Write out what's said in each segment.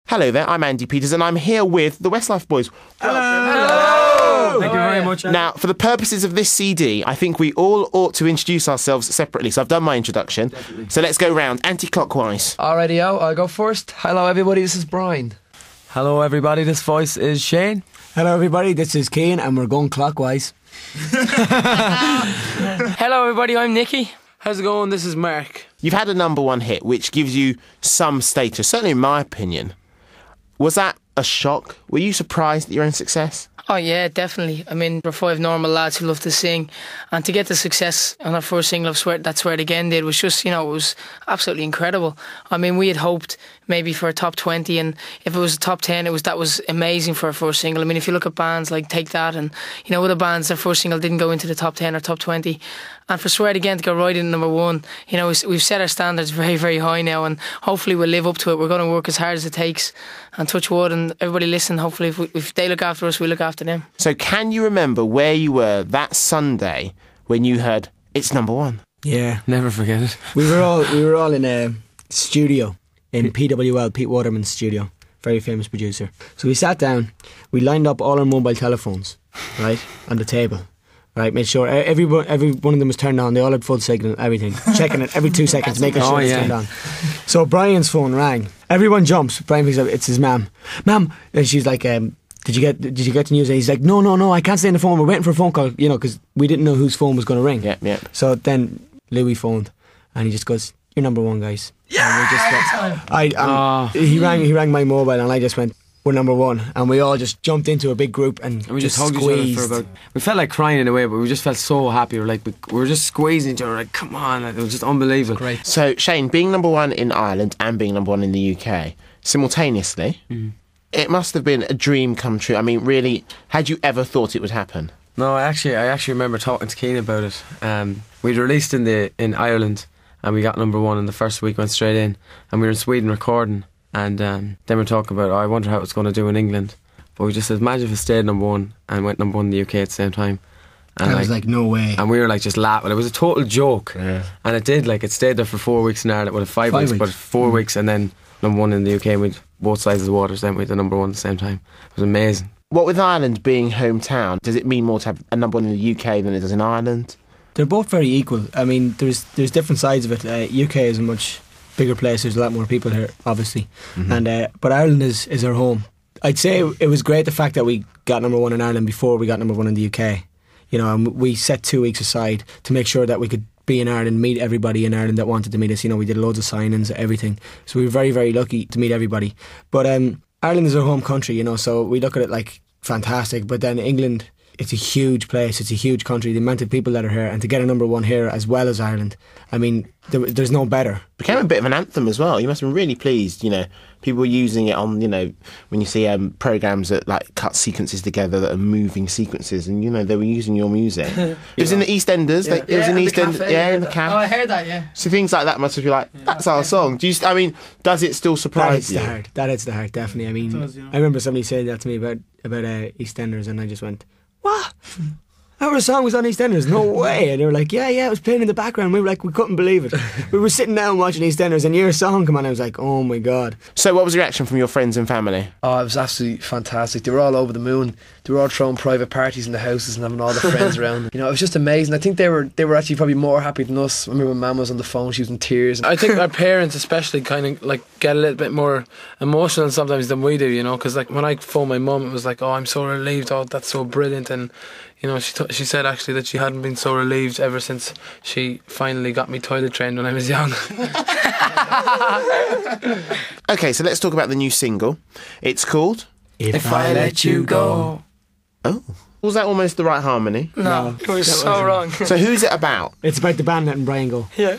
Hello there, I'm Andy Peters and I'm here with the Westlife boys. Hello! Thank you very much. Now, for the purposes of this CD, I think we all ought to introduce ourselves separately. So I've done my introduction. Definitely. So let's go round anti-clockwise. Alrighty-o, I'll go first. Hello everybody, this is Brian. Hello everybody, this voice is Shane. Hello everybody, this is Cian and we're going clockwise. Hello everybody, I'm Nicky. How's it going? This is Mark. You've had a #1 hit, which gives you some status, certainly in my opinion. Was that a shock? Were you surprised at your own success? Oh yeah, definitely. I mean, we're 5 normal lads who love to sing, and to get the success on our first single of Swear It Again did was just, it was absolutely incredible. I mean, we had hoped maybe for a top 20, and if it was a top 10, that was amazing for our first single. I mean, if you look at bands like Take That and, other bands, their first single didn't go into the top 10 or top 20. And for Swear It Again to go right in #1, we've set our standards very, very high now, and hopefully we'll live up to it. We're going to work as hard as it takes, and touch wood, and everybody listen. Hopefully if they look after us, we look after them. So can you remember where you were that Sunday when you heard it's #1? Yeah, never forget it. We were all in a studio in PWL, Pete Waterman's studio, very famous producer. So we sat down, we lined up all our mobile telephones, right, on the table. Right, made sure every one of them was turned on. They all had full signal, everything. Checking it every 2 seconds, making sure it's turned on. So Brian's phone rang. Everyone jumps. Brian picks up. It's his mum. Mum, and she's like, "Did you get the news?" And he's like, "No, I can't stay on the phone. We're waiting for a phone call, because we didn't know whose phone was going to ring." Yeah. So then Louis phoned, and he just goes, "You're #1, guys." Yeah. He rang my mobile, and I just went, "We're #1," and we all just jumped into a big group and we just hugged hugged each each other for about. We felt like crying in a way, but we just felt so happy. We were just squeezing each other. Like, come on! It was just unbelievable. Great. So Shane, being #1 in Ireland and being #1 in the UK simultaneously, it must have been a dream come true. I mean, really, had you ever thought it would happen? No, I actually remember talking to Cian about it. We'd released in Ireland, and we got #1 in the first week. Went straight in, and we were in Sweden recording. And then we're talking about, I wonder how it's going to do in England. But we just said, imagine if it stayed #1 and went #1 in the UK at the same time. And I was like, no way. And we were like just laughing. It was a total joke. Yeah. And it did, it stayed there for 4 weeks in Ireland. Well, 5 weeks, but 4 weeks, and then #1 in the UK. And we'd both sides of the waters, then we had the #1 at the same time. It was amazing. What with Ireland being hometown, does it mean more to have a #1 in the UK than it does in Ireland? They're both very equal. I mean, there's different sides of it. UK is a much bigger place. There's a lot more people here, obviously, and but Ireland is our home. I'd say it was great the fact that we got #1 in Ireland before we got #1 in the UK. And we set 2 weeks aside to make sure that we could be in Ireland, meet everybody in Ireland that wanted to meet us. We did loads of signings, everything. So we were very, very lucky to meet everybody. But Ireland is our home country, so we look at it like fantastic. But then England, it's a huge place, it's a huge country, the amount of people that are here, and to get a #1 here as well as Ireland, I mean, there's no better. Became a bit of an anthem as well. You must have been really pleased, people were using it on, when you see programmes that cut sequences together that are moving sequences, and they were using your music. It was in the EastEnders. Yeah. It was in the EastEnders. Yeah, in the cafe. Oh, I heard that. Yeah. So things like that must have been like, that's our song. Does it still surprise you? That hits the heart, definitely. I mean, I remember somebody saying that to me about EastEnders, and I just went, "What? Our song was on EastEnders? No way!" And they were like, yeah, it was playing in the background. We were like, we couldn't believe it. We were sitting down watching EastEnders, and your song come on. I was like, oh my god. So, what was the reaction from your friends and family? Oh, it was absolutely fantastic. They were all over the moon. They were all throwing private parties in the houses and having all their friends around. It was just amazing. I think they were actually probably more happy than us. I remember when Mum was on the phone, she was in tears. I think our parents especially kind of get a little bit more emotional sometimes than we do, because when I phoned my mum, it was like, oh, I'm so relieved, oh, that's so brilliant. And she said actually that she hadn't been so relieved ever since she finally got me toilet trained when I was young. Okay, so let's talk about the new single. It's called If I Let You Go. Oh, was that almost the right harmony? No, it was so wrong. So who's it about? It's about the band letting Brian go. Yeah.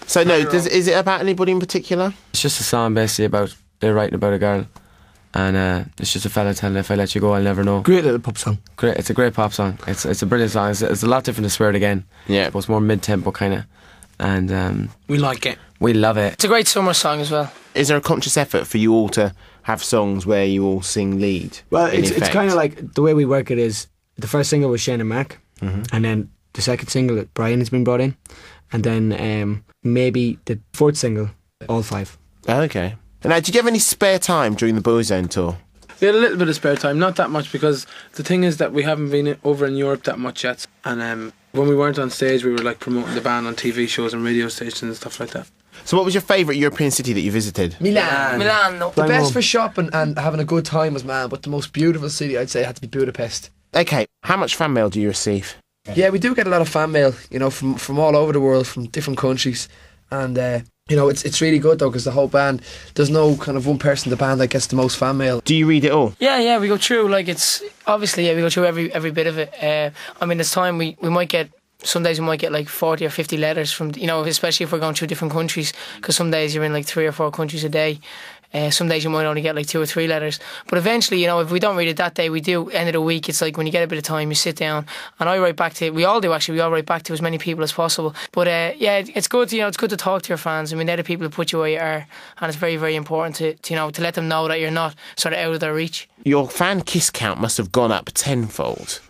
So no, is it about anybody in particular? It's just a song basically they're writing about a girl, and it's just a fella telling her, if I let you go, I'll never know. Great little pop song. Great, it's a great pop song. It's a brilliant song. It's a lot different to Swear It Again. Yeah, but it's more mid-tempo kind of, and we like it. We love it. It's a great summer song as well. Is there a conscious effort for you all to have songs where you all sing lead? Well, it's kind of like the way we work it is the first single was Shane and Mark, and then the second single Brian has been brought in, and then maybe the fourth single all 5. Okay. And now, did you have any spare time during the Boyzone tour? We had a little bit of spare time, not that much, because the thing is that we haven't been over in Europe that much yet. And when we weren't on stage, we were like promoting the band on TV shows and radio stations and stuff like that. So what was your favourite European city that you visited? Milan. Milan. The best for shopping and having a good time was Milan, but the most beautiful city I'd say had to be Budapest. Okay, how much fan mail do you receive? Yeah, we do get a lot of fan mail, you know, from all over the world, from different countries, and you know, it's really good though, because the whole band, there's no kind of one person in the band that gets the most fan mail. Do you read it all? Yeah, we go through, like, it's obviously, we go through every bit of it. I mean, there's time we might get, some days we might get like 40 or 50 letters from, you know, especially if we're going through different countries, because some days you're in like 3 or 4 countries a day. Some days you might only get like 2 or 3 letters, but eventually, you know, if we don't read it that day, we do. End of the week, it's like when you get a bit of time, you sit down, and I write back to. We all do actually. We all write back to as many people as possible. But yeah, it's good. You know, it's good to talk to your fans. I mean, they're the people who put you where you are, and it's very, very important to you know, to let them know that you're not sort of out of their reach. Your fan kiss count must have gone up tenfold.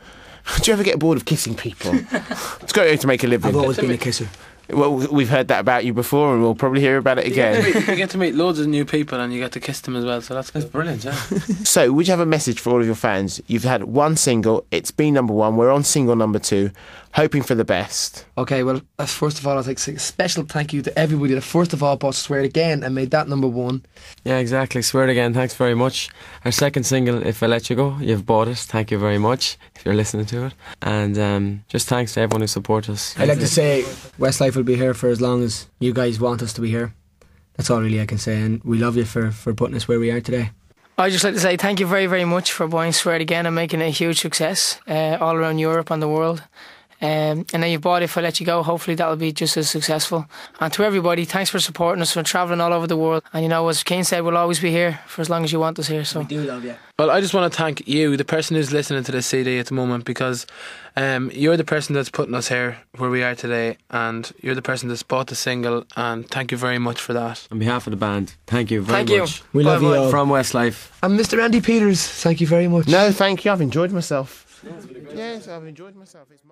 Do you ever get bored of kissing people? It's got to make a living. I've always been a kisser. Well, we've heard that about you before, and we'll probably hear about it again. You get to meet loads of new people, and you get to kiss them as well. So that's brilliant. Yeah. So, would you have a message for all of your fans? You've had one single, it's been number 1, we're on single number 2, hoping for the best. Okay, well, first of all, I'd like to say a special thank you to everybody that first of all bought Swear It Again and made that number 1. Yeah, exactly. Swear It Again. Thanks very much. Our second single, If I Let You Go, you've bought it. Thank you very much if you're listening to it. And just thanks to everyone who supports us. I'd like to say Westlife will be here for as long as you guys want us to be here. That's all really I can say, and we love you for putting us where we are today. I'd just like to say thank you very, very much for buying Swear It Again and making it a huge success all around Europe and the world. And then you've bought If I Let You Go. Hopefully that'll be just as successful. And to everybody, thanks for supporting us, for travelling all over the world. And you know, as Keane said, we'll always be here for as long as you want us here. So We do love you. Well, I just want to thank you, the person who's listening to this CD at the moment, because you're the person that's putting us here where we are today, and you're the person that's bought the single, and thank you very much for that. On behalf of the band, thank you very Thank much. you. We love you all. From Westlife. And Mr. Andy Peters, thank you very much. No, thank you, I've enjoyed myself. Yes, I've enjoyed myself. It's